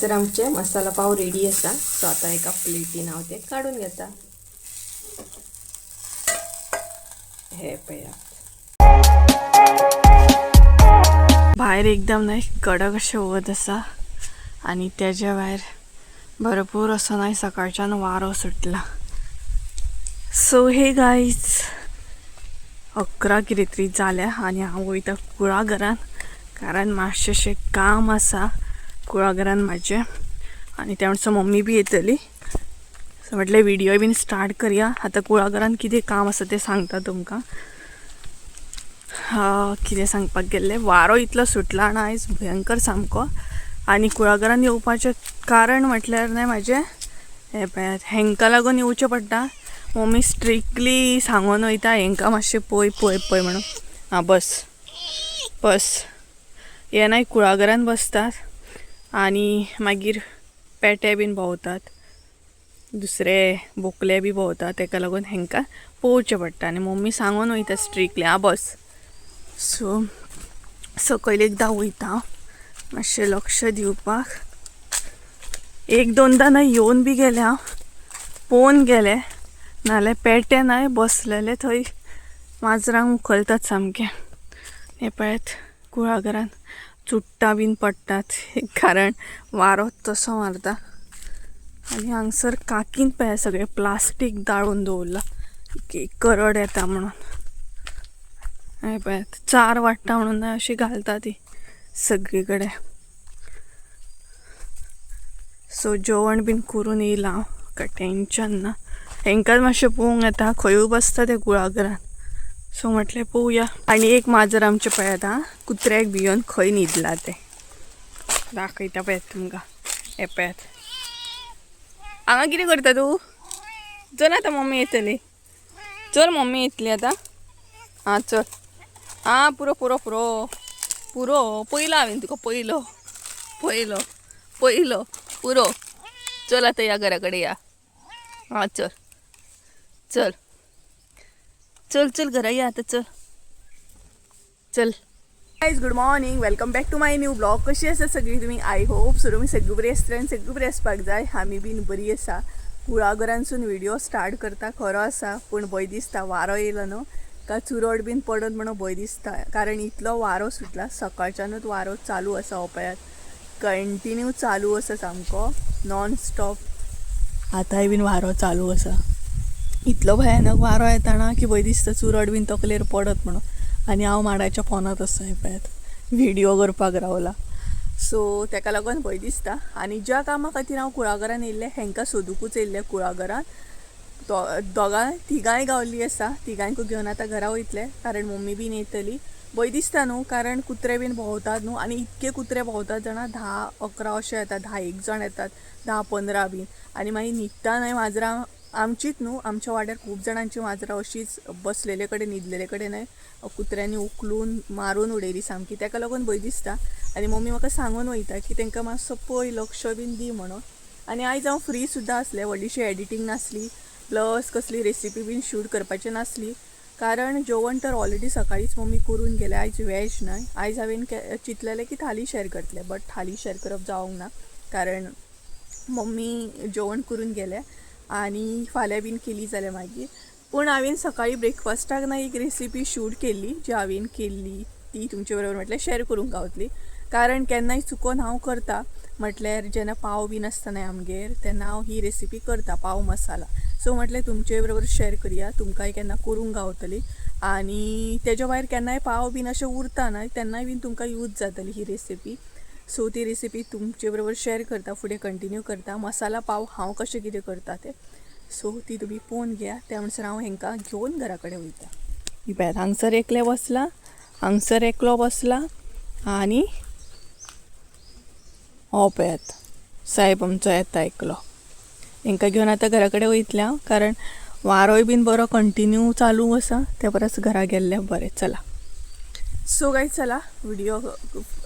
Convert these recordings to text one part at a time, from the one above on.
हांगसर आमचे मसाला पाव रेडी आसा. सो आता एका प्लेटीन हांव ते काढून घेता. हे पळया भायर एकदम नाही कडक अशें वत आसा आणि त्याच्या भायर भरपूर असो नाही सकाळच्यान वारो सुटला. सो हे गाईज 11 कितें तरी जाल्या आणि हांव वयता कुळागरान कारण मातशें काम आसा कुळागरान म्हाजे आणि त्या म्हणसर मम्मी बी येतली. सो म्हटलें व्हिडिओ बीन स्टार्ट करुया. आतां कुळागरान कितें काम आसा तें सांगता तुमकां. कितें सांगपाक गेल्लें, वारो इतलो सुटला ना आयज भयंकर सामको. आणि कुळागरान येवपाचें कारण म्हटल्यार न्हय म्हाजें हें पळयात हेंका लागून येवचें पडटा. मम्मी स्ट्रिक्टली सांगून वयता हेंका मातशें पळय पळय पळय म्हणून. बस बस हे नाही कुळागरान बसतात आणि मागीर पेटे बीन भोंवतात, दुसरे बोकले बी भोंवतात, तेका लागून हेंका पळोवचें पडटा आनी मम्मी सांगून वयता स्ट्रिक्टली बस. सो सकयल एकदां वयता मातशें लक्ष दिवपाक. एक दोनदां न्हय येवन बी गेलें हांव, पळोवन गेलें. नाल्यार पेटे न्हय बसलेले थंय माजरांक उखलतात सामकें. हे पळयात कुळागरान चुट्टां बीन पडटात कारण वारो तसो मारता. आनी हांगसर काकीन पळय सगळें प्लास्टीक दाळून दवरलां की करड येता म्हणून. हे पळयात 4 वाडटा म्हणून अशी घालता ती सगळी कडेन. सो जेवण बीन करून येयला हांव, काय टेन्शन ना. हेंकाच मातशें पळोवंक येता खंयूय बसता ते कुळागरान. सो म्हटलें पळोवया. आनी एक माजर आमचें पळयात कुत्र्याक भियोन खंय न्हिदला तें दाखयता पळयात तुमकां. हे पळयात हांगा कितें करता तूं? चल आतां मम्मी येतली. चल मम्मी येतली आतां. चल पुरो पुरो पुरो पुरो पयलो हांवें तुका पयलो पयलो पयलो पुरो. चल आतां या घरा कडेन या. चल चल चल चल घरा या आता. चल चल guys, good morning, welcome back to my new blog. कशी आसा सगळी तुमी? आय होप सो तुमी सगळी बरी आसता आनी सगळी बरी आसपाक जाय. आमी बीन बरी आसा. कुळागरांसून व्हिडिओ स्टार्ट करता खरो आसा, पूण भंय दिसता वारो येयलो न्हू का चुरड बीन पडत म्हणून भंय दिसता. कारण इतलो वारो सुटला, सकाळच्यानूच वारो चालू आसा. हो पळयात कंटिन्यू चालू आसा सामको नॉन स्टॉप. आतांय बीन वारो चालू आसा. इतलो भयानक वारो येताना की भंय दिसता चुरड बीन तकलेर पडत म्हणून. आनी हांव माडाच्या पोंदांत आसा. हे पळयात व्हिडिओ करपाक रावला. सो तेका लागून भंय दिसता. आनी ज्या कामा खातीर हांव कुळागरान येयल्लें हेंकां सोदूकूच येयल्लें कुळागरान. तिगांय गावल्लीं आसा. तिगांयकूय घेवन आतां घरा वयतलें कारण मम्मी बीन येतली. भंय दिसता न्हू कारण कुत्रे बीन भोंवतात न्हू आनी इतके कुत्रे भोंवतात जाणा 10-11 अशे येतात, 10-1 जाण येतात, 10-15 बीन. आनी मागीर न्हिदता न्हय माजरां आमचीच न्हू, आमच्या वाड्यार खूब जाणांची माजरां अशीच बसलेले कडेन न्हिदलेले कडेन कुत्र्यांनी उखलून मारून उडयली सामकी. तेका लागून भंय दिसता. आनी मम्मी म्हाका सांगून वयता की तेंकां मातसो पळय लक्ष बीन दी म्हणून. आनी आयज हांव फ्री सुद्दां आसलें, व्हडलीशी एडिटींग नासली, प्लस कसली रेसिपी बीन शूट करपाची नासली कारण जेवण तर ऑलरेडी सकाळीच मम्मी करून गेले. आयज वॅज न्हय. आयज हांवें चिंतलेलें की थाली शेअर करतलें, बट थाली शेअर करप जावंक ना कारण मम्मी जेवण करून गेले आनी फाल्यां बीन केली जाल्यार मागीर. पूण हांवें सकाळी ब्रेकफास्टाक ना एक रेसिपी शूट केल्ली जी हांवें केल्ली ती तुमचे बरोबर म्हटल्यार शेअर करूंक गावतली. कारण केन्नाय चुकोन हांव करता म्हटल्यार जेन्ना पाव बीन आसता न्हय आमगेर तेन्ना हांव ही रेसिपी करता पाव मसाला. सो म्हटलें तुमचे बरोबर शेअर करुया, तुमकांय केन्ना करूंक गावतली. आनी तेज्या भायर केन्नाय पाव बीन अशें उरता न्हय तेन्नाय बीन तुमकां यूज जातली ही रेसिपी. सो ती रेसिपी तुमचे बरोबर शेअर करता, फुडें कंटिन्यू करता. मसाला पाव हांव कशें कितें करता तें सो ती तुमी पळोवन घेया. त्या म्हणसर हांव हेंकां घेवन घरा कडेन वयता. ही पळयात हांगसर एकलें बसला, हांगसर एकलो बसला आनी हो पळयात साहेब आमचो येता एकलो. हेंकां घेवन आतां घरा कडेन वयतलें हांव कारण वारोय बीन बरो कंटिन्यू चालू आसा. त्या परस घरा गेल्लें बरें. चला सो गायज चला व्हिडिओ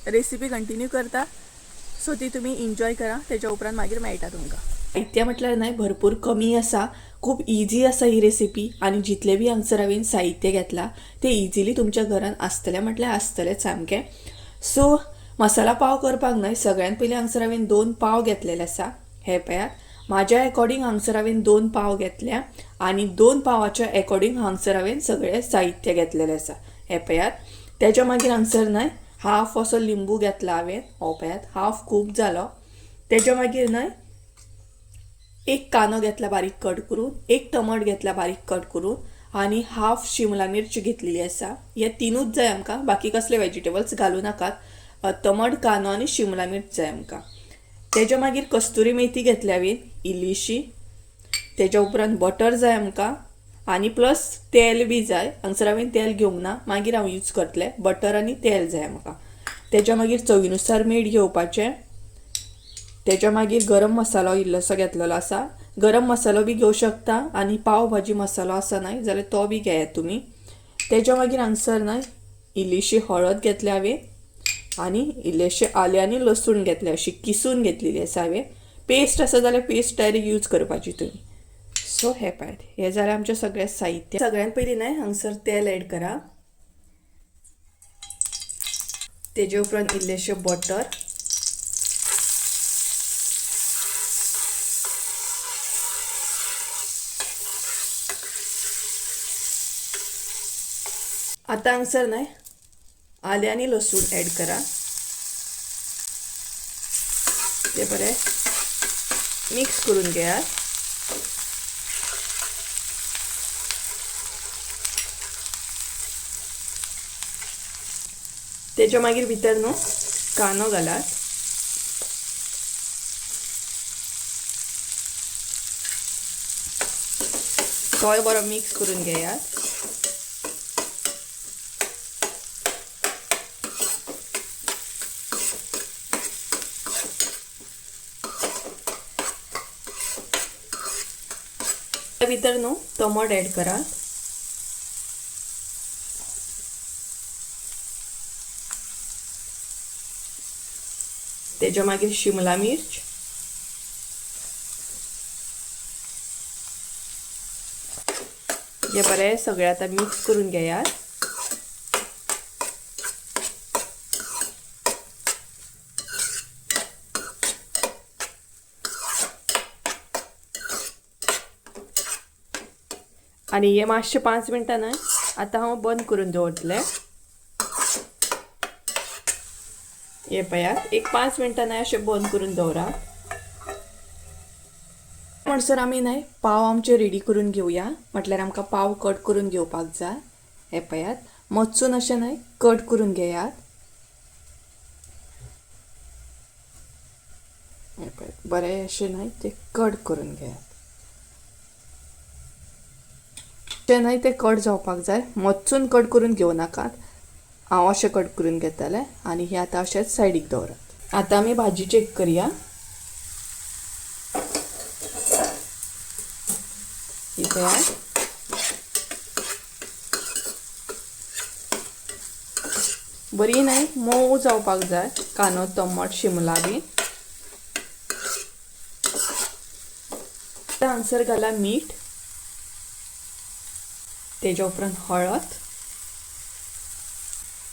रेसिपी कंटिन्यू करता. सो ती तुमी एन्जॉय करा. तेच्या उपरांत मागीर मेळटा तुमकां. साहित्य म्हटल्यार न्हय भरपूर कमी आसा, खूब इजी आसा ही रेसिपी. आनी जितले बी हांगसर हांवें साहित्य घेतला ते इजिली तुमच्या घरान आसतलें म्हटल्यार आसतलेंच सामकें. सो मसाला पाव करपाक न्हय सगळ्यात पयलीं हांगसर हांवें 2 पाव घेतलेले आसा. हे पळयात म्हाज्या अकॉर्डिंग हांगसर हांवें 2 पाव घेतल्या आनी 2 पावाच्या अकॉर्डिंग हांगसर हांवें सगळें साहित्य घेतलेलें आसा. हे पळयात तेच्या मागीर हांगसर न्हय हाफ असो लिंबू घेतला हांवें. हो पळयात हाफ खूब जालो. तेच्या मागीर न्हय एक कांदो घेतला बारीक कट करून, एक टमाट घेतला बारीक कट करून आनी हाफ शिमला मिर्च घेतलेली आसा. हे तीनूच जाय आमकां, बाकी कसले व्हेजिटेबल्स घालूं नाकात. टमाट कांदो आनी शिमला मिर्च जाय आमकां. तेच्या मागीर कस्तुरी मेथी घेतली हांवें इल्लीशी. तेच्या उपरांत बटर जाय आमकां आनी प्लस तेल बी जाय. हांगसर हांवें तेल घेवंक ना, मागीर हांव यूज करतलें. बटर आनी तेल जाय म्हाका. तेच्या मागीर चवीनुसार मीठ घेवपाचें. तेच्या मागीर गरम मसालो इल्लोसो घेतलेलो आसा. गरम मसालो बी घेवं शकता आनी पाव भाजी मसालो आसा न्हय जाल्यार तो बी घेयात तुमी. तेच्या मागीर हांगसर न्हय इल्लीशी हळद घेतली हांवें आनी इल्लेशे आले आनी लसूण घेतले. अशी किसून घेतलेली आसा हांवें. पेस्ट आसा जाल्यार पेस्ट डायरेक्ट यूज करपाची तुमी. सो हे पळयात हे जालें आमचें सगळें साहित्य. सगळ्यात पयलीं न्हय हांगसर तेल एड करा. तेजे उपरांत इल्लेशे बटर, आता हांगसर न्हय आले आनी लसूण एड करा. ते बरें मिक्स करून घेयात. तेच्या मागीर भितर न्हू कांदो घालात. तोय बरो मिक्स करून घेयात. भितर न्हू टमाट एड करात. तेच्या मागीर शिमला मिर्च, हे बरें सगळें आतां मिक्स करून घेयात. आनी हे मातशे 5 मिनटां न्हय आतां हांव बंद करून दवरतलें. हे पळयात एक 5 मिनटां न्हय अशें बंद करून दवरा. म्हणसर आमी न्हय पाव आमचे रेडी करून घेवया. म्हटल्यार आमकां पाव कट करून घेवपाक जाय. हे पळयात मचून अशें न्हय कट करून घेयात. हे पळयात बरें अशें न्हय ते कट करून घेयात. ते न्हय ते कट जावपाक जाय. मचून कट करून घेवं नाकात. हांव अशें कट करून घेतलें आनी हे आतां अशेंच सायडीक दवरात. आतां आमी भाजी चेक करया. ही पळयात बरी न्हय मोव जावपाक जाय. कांदो टमाट शिमला बी. हांगसर घाला मीठ. तेच्या उपरांत हळद.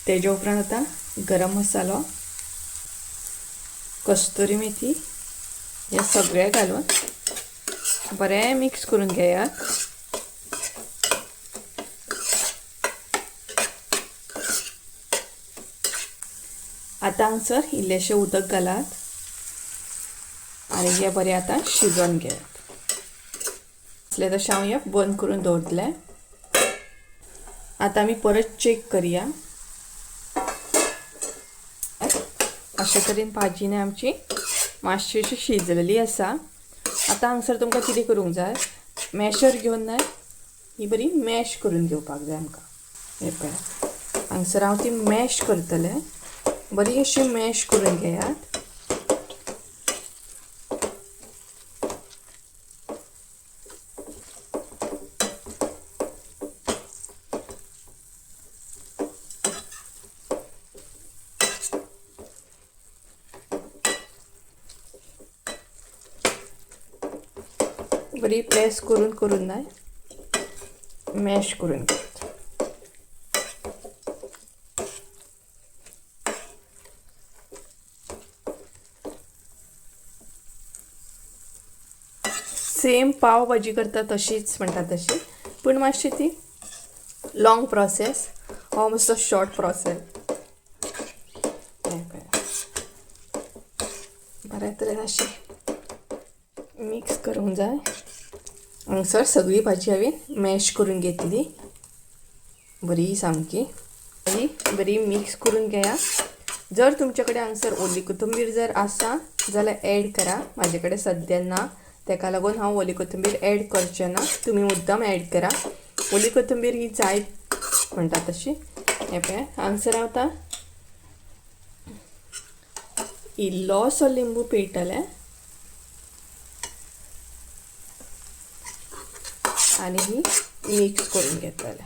तेच्या उपरांत आतां गरम मसालो, कस्तुरी मेथी हे सगळें घालून बरें मिक्स करून घेयात. आतां हांगसर इल्लेशें उदक घालात आनी हे बरें आतां शिजोवन घेयात. असलें तशें हांव हें बंद करून दवरतलें. आतां आमी परत चेक करया. अशे तरेन भाजी न्हय आमची मातशी अशी शिजलेली आसा. आतां हांगसर तुमकां कितें करूंक जाय मॅशर घेवन न्हय ही बरी मॅश करून घेवपाक जाय आमकां. हे पळयात हांगसर हांव ती मॅश करतलें. बरी अशी मॅश करून घेयात. बरी प्रेस करून करून नाही मॅश करून घ्यायचं. सेम पाव भाजी करता तशीच म्हणटा तशी, पूण मातशी ती लॉंग प्रोसेस, हो मातसो शॉर्ट प्रोसेस. बऱ्या तरेन अशी मिक्स करूंक जाय. हांगसर सगळी भाजी हांवें मॅश करून घेतली बरी सामकी. बरी मिक्स करून घेया. जर तुमचे कडेन हांगसर ओली कोथंबीर जर आसा जाल्यार ॲड करा. म्हाजे कडेन सद्या ना, ताका लागून हांव ओली कोथंबीर ॲड करचें ना. तुमी मुद्दाम ॲड करा. ओली कोथंबीर ही जाय म्हणटा तशी. हे पळय हांगसर हांव आतां इल्लोसो लिंबू पिळटलें आनी ही मिक्स करून घेतलें.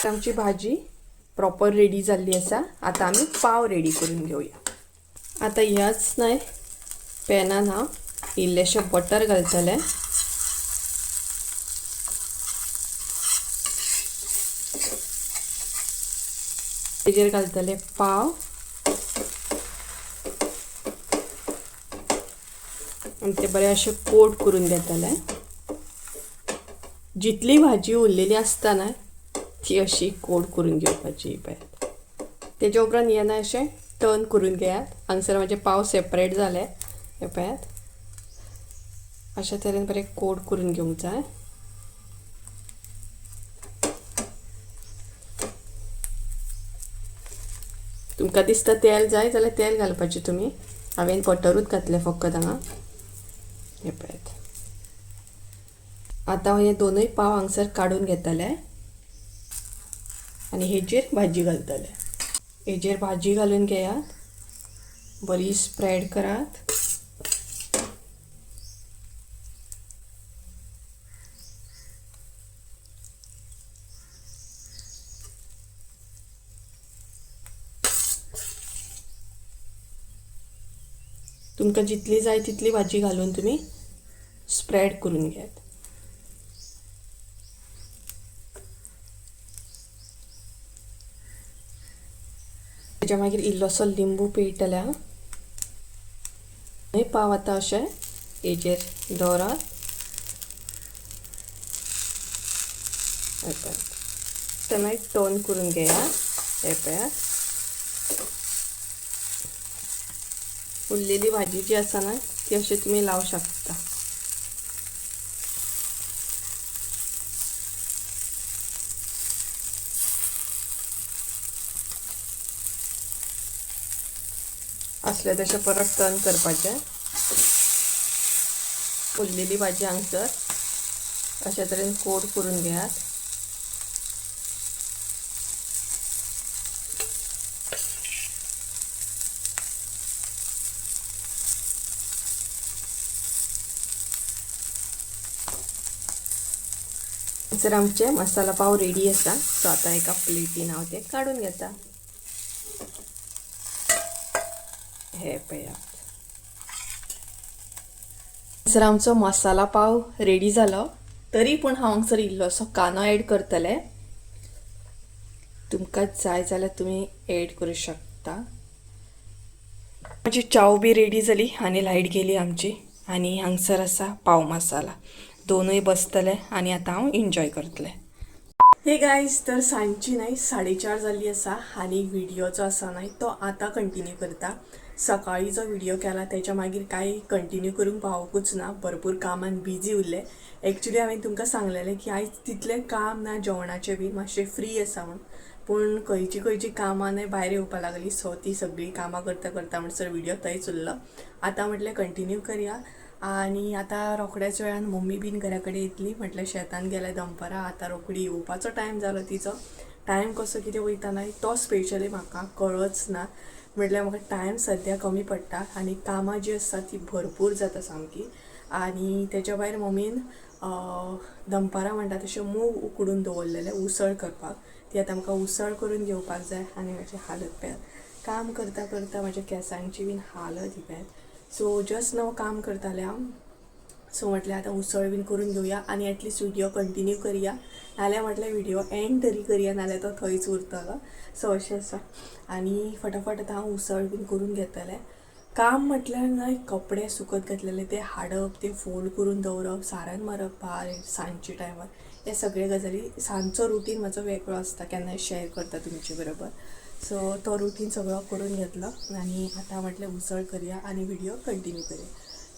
आमची भाजी प्रॉपर रेडी जाल्ली आसा. आतां आमी पाव रेडी करून घेवया. आतां ह्याच न्हय पॅनान हांव इल्लेशें बटर घालतलें. तेजेर घालतलें पाव आनी ते बरें अशें कोट करून घेतलें. जितली भाजी उरलेली आसता न्हय ती अशी कोट करून घेवपाची. पळय तेजे उपरांत हें ना अशें टर्न करून घेयात. हांगसर म्हाजे पाव सेपरेट जाले. हे पळयात अशा तरेन बरें कोट करून घेवंक जाय. तुमकां दिसता तेल जाय जाल्यार तेल घालपाचें तुमी. हांवें बटरूच घातलें फकत हांगा. हे पळयात आतां हांव हे दोनूय पाव हांगसर काडून घेतलें आनी हेजेर भाजी घालतलें. हेजेर भाजी घालून घेयात. बरी स्प्रेड करात. तुमकां जितली जाय तितली भाजी घालून तुमी स्प्रेड करून घेयात. तेच्या मागीर इल्लोसो लिंबू पिळटले हांव. पाव आतां अशें हेजेर दवरात. ते मागीर टर्न करून घेया. हे पळयात उरलेली भाजी जी आसा ना ती अशी तुमी लावू शकता. असले तशें परत टर्न करपाचें. उरलेली भाजी हांगसर अशे तरेन कोट करून घेयात. हांगसर आमचे मसाला पाव रेडी आसा. सो आतां एका प्लेटीन हांव ते काडून घेता. हे पळयात सर आमचो मसाला पाव रेडी जालो. तरी पूण हांव हांगसर इल्लोसो कांदो ॲड करतलें. तुमकां जाय जाल्यार तुमी ॲड करूं शकता. माझी चाव बी रेडी जाली आनी लायट गेली आमची. आनी हांगसर आसा पाव मसाला. दोनूय बसतले आनी आतां हांव एन्जॉय करतलें. हे गायज तर सांजची न्हय 4:30 जाल्ली आसा आनी व्हिडिओ जो आसा न्हय तो आतां कंटिन्यू करता. सकाळी जो व्हिडिओ केला त्याच्या मागीर काय कंटिन्यू करूंक पावोकूच ना. भरपूर कामान बिजी उरले. एक्चुली हांवें तुमकां सांगलेलें की आयज तितलें काम ना जेवणाचें बी मातशें फ्री आसा म्हूण. पूण खंयची कामां न्हय भायर येवपा लागली. सो ती सगळी कामां करता म्हणसर व्हिडिओ थंयच उरलो. आतां म्हटलें कंटिन्यू करया. आनी आतां रोखड्याच वेळान मम्मी बीन घरा कडेन येतली. म्हटल्यार शेतान गेल्या दनपारां. आतां रोखडी येवपाचो टायम जालो तिचो. टायम कसो कितें वयता न्हय तो स्पेशली म्हाका कळच ना. म्हटल्यार म्हाका टायम सद्या कमी पडटा आनी कामां जी आसा ती भरपूर जाता सामकी. आनी तेच्या भायर मम्मीन दनपारां म्हणटा तशें मूग उकडून दवरलेलें उसळ करपाक. ती आतां म्हाका उसळ करून घेवपाक जाय. आनी म्हाजी हालत पळयात. काम करता करता म्हाज्या केंसांची बीन हालत ही पळयात. सो जस्ट नाव काम करतालें हांव. सो म्हटल्यार आतां उसळ बीन करून घेवया आनी एटलिस्ट व्हिडिओ कंटिन्यू करया. नाल्यार म्हटल्यार व्हिडिओ एंड तरी करया नाल्यार तो थंयच उरतलो. सो अशें आसा. आनी फटाफट आतां हांव उसळ बीन करून घेतलें. काम म्हटल्यार नाही कपडे सुकत घातलेले ते हाडप ते फोल्ड करून दवरप सारण मारप भायर सांजचे टायमार हे सगळे गजाली सांजचो रुटीन म्हजो वेगळो आसता केन्नाय शेअर करता तुमचे बरोबर. सो तो रुटीन सगळो करून घेतलो आणि आता म्हटलं उसळ करूया आणि व्हिडिओ कंटिन्यू करूया.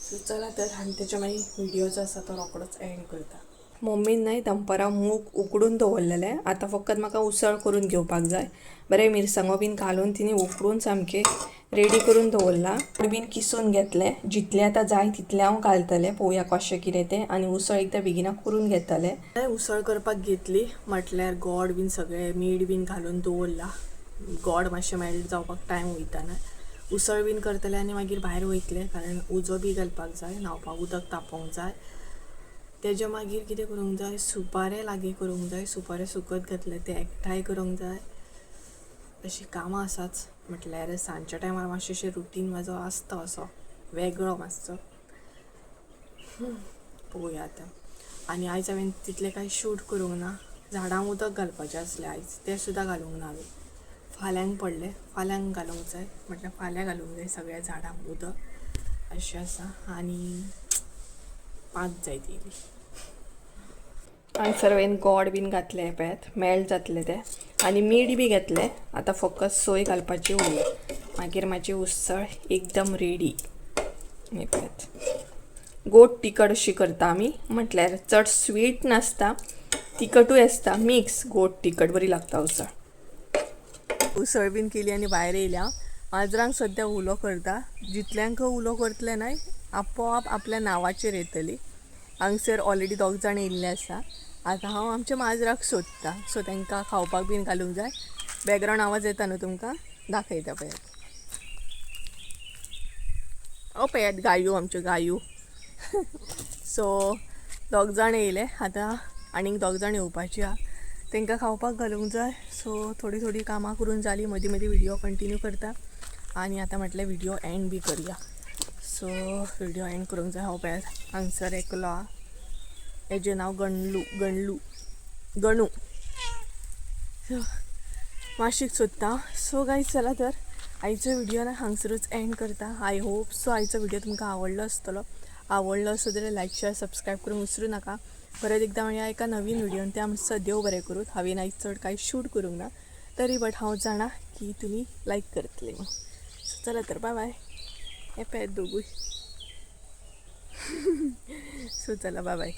सो चला तर आणि त्याच्या मागीर व्हिडिओ जो आसा तो रोकडोच एंड करता. मम्मीन नाही दनपारां मूग उकडून दवरलेले, आता फकत म्हाका उसळ करून घेवपाक जाय. बरें मिरसांगो बीन घालून तिने उकडून सामके रेडी करून दवरला. बीन किसून घेतले, जितले आता जाय तितले हांव घालतले, पळोवया कशें कितें तें. आनी उसळ एकदां बेगिना करून घेतले. उसळ करपाक घेतली म्हटल्यार गोड बीन सगळे मीठ बीन घालून दवरला. गोड मातशें मेल्ट जावपाक टायम वयता ना. उसळ बीन करतले आनी मागीर भायर वयतले कारण उजो बी घालपाक जाय, न्हावपाक उदक तापोवंक जाय. तेज्या मागीर कितें करूंक जाय, सुपारे लागीं करूंक जाय. सुपारे सुकत घातले ते एकठांय करूंक जाय. अशी कामां आसाच म्हटल्यार सांजच्या टायमार मातशें रुटीन म्हाजो आसता असो वेगळो मातसो. पळोवया आतां. आनी आयज हांवें तितलें कांय शूट करूंक ना. झाडांक उदक घालपाचें आसलें आयज, तें सुद्दां घालूंक ना हांवें. फाल्यांक पडलें, फाल्यांक घालूंक जाय म्हटल्यार फाल्यां घालूंक जाय सगळ्या झाडांक उदक अशें आसा. आनी 5 जाय ती आनी सर्वेन गोड बीन घातले पळयात मेल्ट जातले ते आनी मीठ बी घेतले. आतां फकत सोय घालपाची उरली, मागीर म्हाजी उसळ एकदम रेडी. पळयात गोड तिखट अशी करता आमी, म्हटल्यार चड स्वीट नासता, तिखटूय आसता, मिक्स गोड तिखट बरी लागता उसळ. उसळ बीन केली आनी भायर येयल्या. माजरांक सद्या उलो करता, जितल्यांक उलो करतले न्हय आपोआप आपल्या नांवाचेर येतली. हांगसर ऑलरेडी 2 जाण येयल्ले आसा. आतां हांव आमच्या माजराक सोदता, सो तांकां खावपाक बीन घालूंक जाय. बॅकग्रावंड आवाज येता न्हू तुमकां, दाखयता पळयात. पळयात गायो आमच्यो गायो. सो 2 जाण येयले, आतां आनीक 2 जाण येवपाची आहा, तांकां खावपाक घालूंक जाय. सो थोडी थोडी कामां करून जाली, मदीं मदीं व्हिडिओ कंटिन्यू करता. आनी आतां म्हटल्यार व्हिडिओ एंड बी करूया. सो व्हिडिओ एंड करूंक जाय. हांव पळयात हांगसर एकलो आहा, हेजें नांव गणू मातशीक सोदता. सो गायज चला तर आयचो व्हिडिओ ना हांगसरूच एंड करता. आय होप सो आयचो व्हिडिओ तुमकां आवडलो आसतलो. आवडलो असो जाल्यार लायक शेअर सबस्क्राईब करूंक विसरू नाका. परत एकदा मेळया एका नवीन व्हिडिओन. त्या मातसो देव बरें करूं. हांवें आयज चड कांय शूट करूंक ना तरी बट हांव जाणा की तुमी लायक करतले म्हणून. सो चला तर बाय बाय. हे पळयात दोगूय. सो चला बाय बाय.